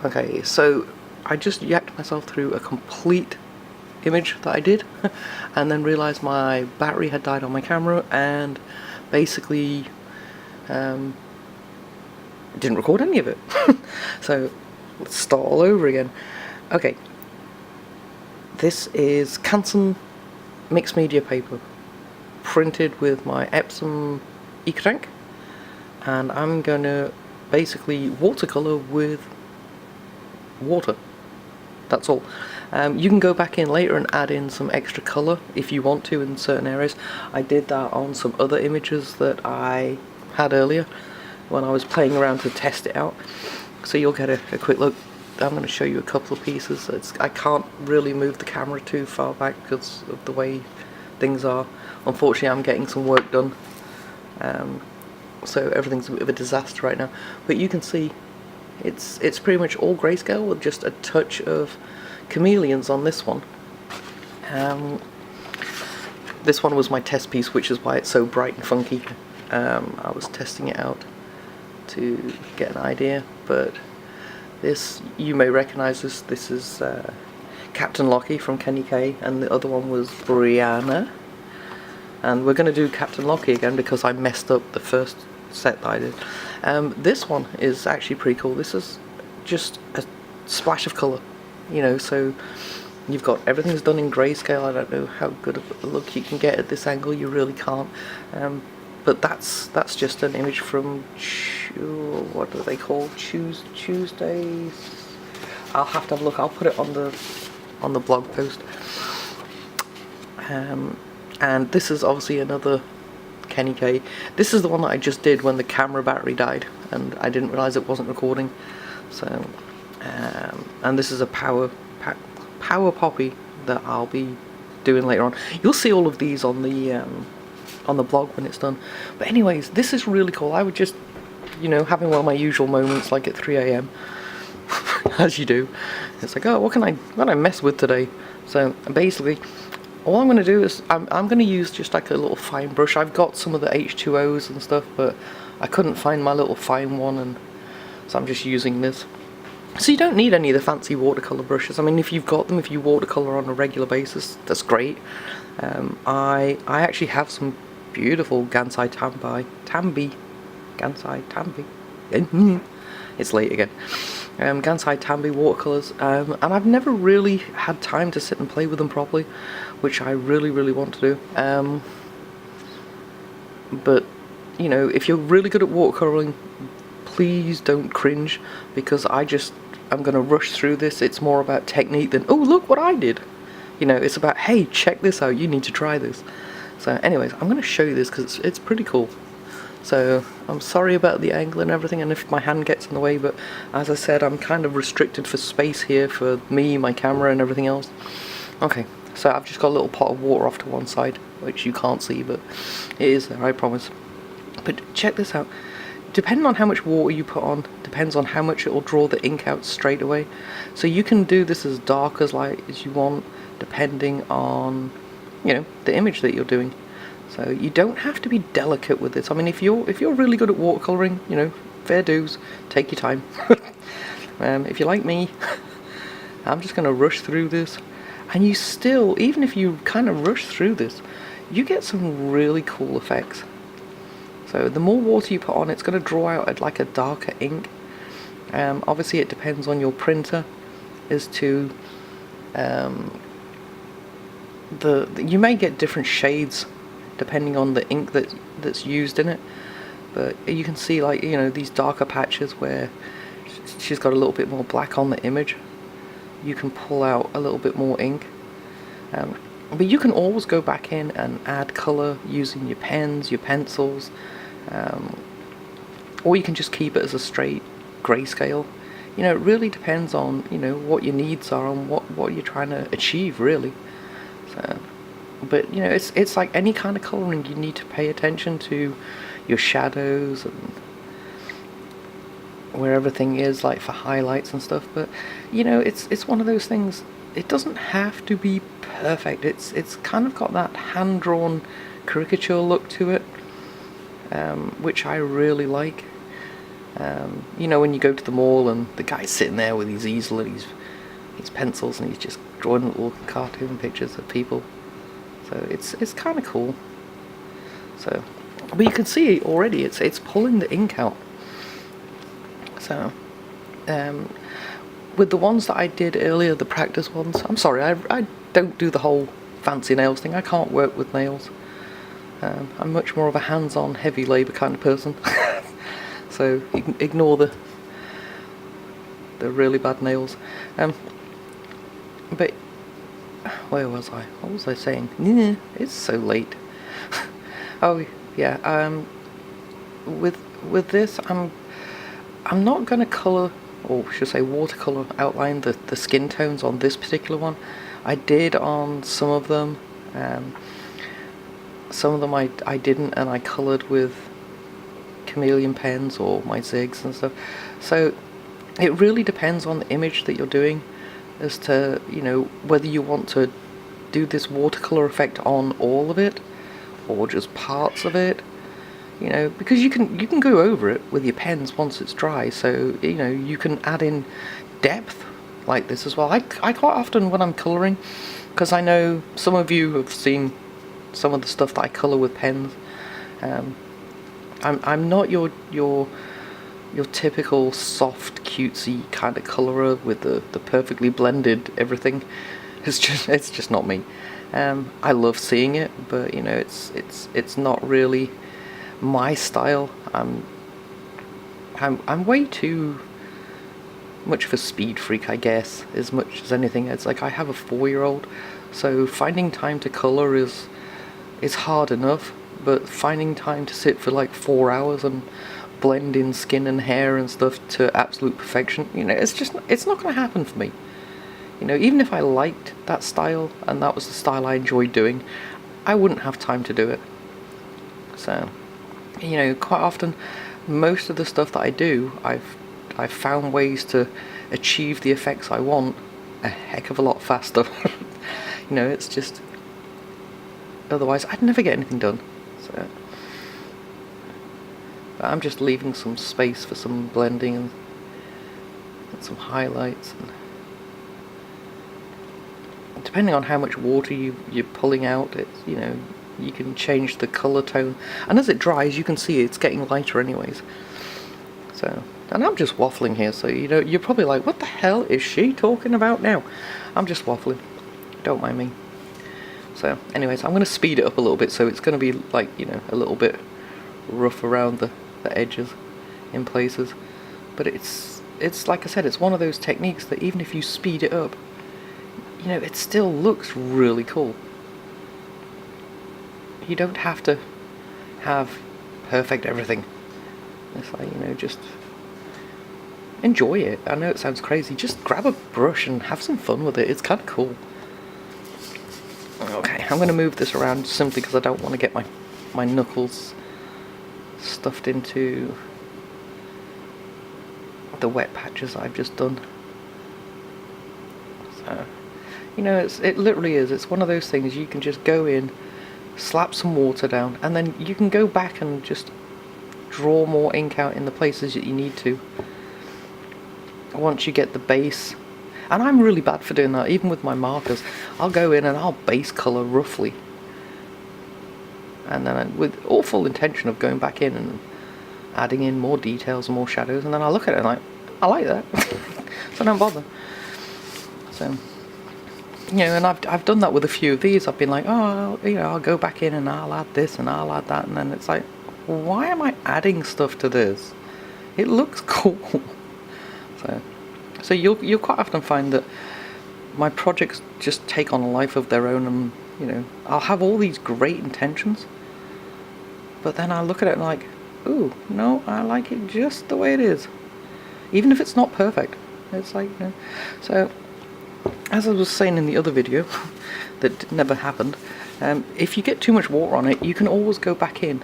Okay, so I just yacked myself through a complete image that I did and then realized my battery had died on my camera and basically didn't record any of it. So let's start all over again. Okay, this is Canson mixed media paper printed with my Epsom ink tank, and I'm going to basically watercolor with water. That's all. You can go back in later and add in some extra colour if you want to in certain areas. I did that on some other images that I had earlier when I was playing around to test it out. So you'll get a quick look. I'm going to show you a couple of pieces. I can't really move the camera too far back because of the way things are. Unfortunately, I'm getting some work done, so everything's a bit of a disaster right now. But you can see it's pretty much all grayscale with just a touch of chameleons on this one. This one was my test piece, which is why it's so bright and funky. I was testing it out to get an idea, but this, you may recognise this. This is Captain Lockie from Kenny K, and the other one was Brianna. And we're going to do Captain Lockie again because I messed up the first set that I did. This one is actually pretty cool. This is just a splash of colour, you know, so you've got everything's done in grayscale. I don't know how good of a look you can get at this angle, you really can't. But that's just an image from, what do they call, Tuesdays? I'll have to have a look. I'll put it on the blog post. And this is obviously another Kenny K. This is the one that I just did when the camera battery died and I didn't realise it wasn't recording. So, and this is a power poppy that I'll be doing later on. You'll see all of these on the blog when it's done. But anyways, this is really cool. I would just, you know, having one of my usual moments like at 3 AM, as you do. It's like, oh, what can I mess with today? So basically, all I'm going to do is I'm going to use just like a little fine brush. I've got some of the H2Os and stuff, but I couldn't find my little fine one, and so I'm just using this. So you don't need any of the fancy watercolor brushes. I mean, if you've got them, if you watercolor on a regular basis, that's great. I actually have some beautiful Gansai Tambi. It's late again. Gansai Tambi watercolors, and I've never really had time to sit and play with them properly, which I really want to do. But you know, if you're really good at watercoloring, please don't cringe, because I'm gonna rush through this. It's more about technique than, oh, look what I did. You know, it's about, hey, check this out, you need to try this. So anyways, I'm gonna show you this because it's pretty cool. So I'm sorry about the angle and everything, and if my hand gets in the way, but as I said, I'm kind of restricted for space here for me, my camera and everything else. Okay, so I've just got a little pot of water off to one side, which you can't see, but it is there, I promise. But check this out. Depending on how much water you put on, depends on how much it will draw the ink out straight away. So you can do this as dark as light as you want, depending on, you know, the image that you're doing. So you don't have to be delicate with this. I mean, if you're really good at watercoloring, you know, fair dues, take your time. If you're like me, I'm just going to rush through this, and you still, even if you kind of rush through this, you get some really cool effects. So the more water you put on, it's going to draw out like a darker ink. Obviously it depends on your printer as to you may get different shades depending on the ink that's used in it, but you can see, like, you know, these darker patches where she's got a little bit more black on the image. You can pull out a little bit more ink, but you can always go back in and add colour using your pens, your pencils, or you can just keep it as a straight grayscale. You know, it really depends on, you know, what your needs are and what you're trying to achieve, really. So, but you know, it's like any kind of colouring, you need to pay attention to your shadows and where everything is, like for highlights and stuff. But you know, it's one of those things, it doesn't have to be perfect. It's kind of got that hand-drawn caricature look to it, which I really like. You know, when you go to the mall and the guy's sitting there with his easel and his pencils and he's just drawing little cartoon pictures of people. So it's kind of cool. So, but you can see already it's pulling the ink out. So, with the ones that I did earlier, the practice ones, I'm sorry, I don't do the whole fancy nails thing. I can't work with nails. I'm much more of a hands-on, heavy labour kind of person. So you can ignore the really bad nails. But where was I? What was I saying? It's so late. Oh yeah. With this, I'm not going to colour, or should I say watercolour, outline the skin tones on this particular one. I did on some of them. Some of them I didn't, and I coloured with chameleon pens or my zigs and stuff. So it really depends on the image that you're doing as to, you know, whether you want to do this watercolour effect on all of it or just parts of it. You know, because you can go over it with your pens once it's dry, so you know you can add in depth like this as well. I quite often when I'm colouring, because I know some of you have seen some of the stuff that I colour with pens. I'm not your typical soft cutesy kind of colourer with the perfectly blended everything. It's just not me. I love seeing it, but you know it's not really my style. I'm way too much of a speed freak, I guess, as much as anything. It's like I have a 4-year-old, so finding time to colour is hard enough, but finding time to sit for like 4 hours and blend in skin and hair and stuff to absolute perfection, you know, it's not going to happen for me. You know, even if I liked that style and that was the style I enjoyed doing, I wouldn't have time to do it. So, you know, quite often, most of the stuff that I do, I've found ways to achieve the effects I want a heck of a lot faster. You know, it's just, otherwise I'd never get anything done. So, but I'm just leaving some space for some blending and some highlights. And depending on how much water you're pulling out, it's, you know, you can change the colour tone, and as it dries you can see it's getting lighter anyways. So, and I'm just waffling here, so you know, you're probably like, what the hell is she talking about now? I'm just waffling, don't mind me. So anyways, I'm going to speed it up a little bit, so it's going to be like, you know, a little bit rough around the edges in places, but it's like I said, it's one of those techniques that even if you speed it up, you know, it still looks really cool. You don't have to have perfect everything. It's like, you know, just enjoy it. I know it sounds crazy, just grab a brush and have some fun with it. It's kind of cool. Okay, I'm going to move this around simply because I don't want to get my knuckles stuffed into the wet patches I've just done. So, you know, it literally is. It's one of those things you can just go in, slap some water down, and then you can go back and just draw more ink out in the places that you need to once you get the base. And I'm really bad for doing that, even with my markers. I'll go in and I'll base colour roughly, and then with all full intention of going back in and adding in more details and more shadows, and then I look at it and like, I like that. So I don't bother. So, you know, and I've done that with a few of these. I've been like, oh, you know, I'll go back in and I'll add this and I'll add that, and then it's like, why am I adding stuff to this? It looks cool. So you'll quite often find that my projects just take on a life of their own, and you know, I'll have all these great intentions, but then I look at it and like, ooh, no, I like it just the way it is, even if it's not perfect. It's like, you know. So, as I was saying in the other video that never happened, if you get too much water on it, you can always go back in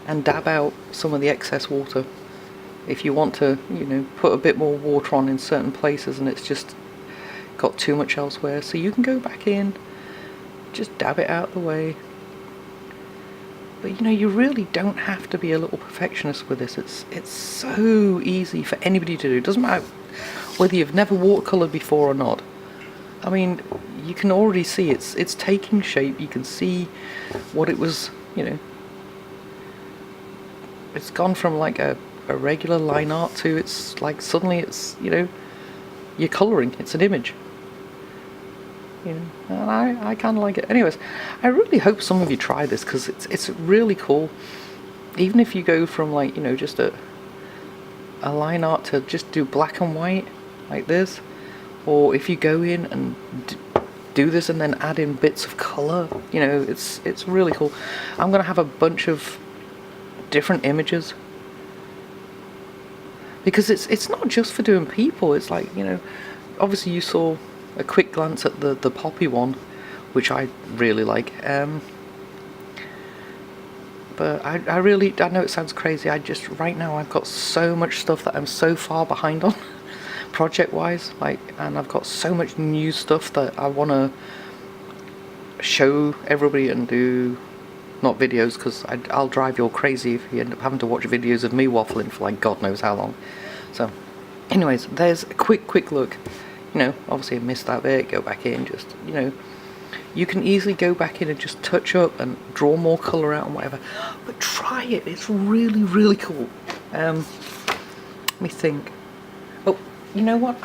and dab out some of the excess water. If you want to, you know, put a bit more water on in certain places and it's just got too much elsewhere, so you can go back in, just dab it out of the way, But you know, you really don't have to be a little perfectionist with this. It's so easy for anybody to do. It doesn't matter whether you've never watercolored before or not. I mean, you can already see it's taking shape. You can see what it was, you know. It's gone from like a regular line art to it's like suddenly it's, you know, you're colouring. It's an image. You know, and I kind of like it. Anyways, I really hope some of you try this because it's really cool. Even if you go from like, you know, just a line art to just do black and white like this, or if you go in and do this and then add in bits of colour, you know, it's really cool. I'm gonna have a bunch of different images because it's not just for doing people. It's like, you know, obviously you saw a quick glance at the poppy one, which I really like, but I know it sounds crazy. Right now I've got so much stuff that I'm so far behind on project wise, like, and I've got so much new stuff that I want to show everybody and do, not videos, because I'll drive you all crazy if you end up having to watch videos of me waffling for like God knows how long. So anyways, there's a quick look. You know, obviously I missed that bit, go back in, just, you know, you can easily go back in and just touch up and draw more colour out and whatever, but try it, it's really cool. Let me think. Oh, you know what?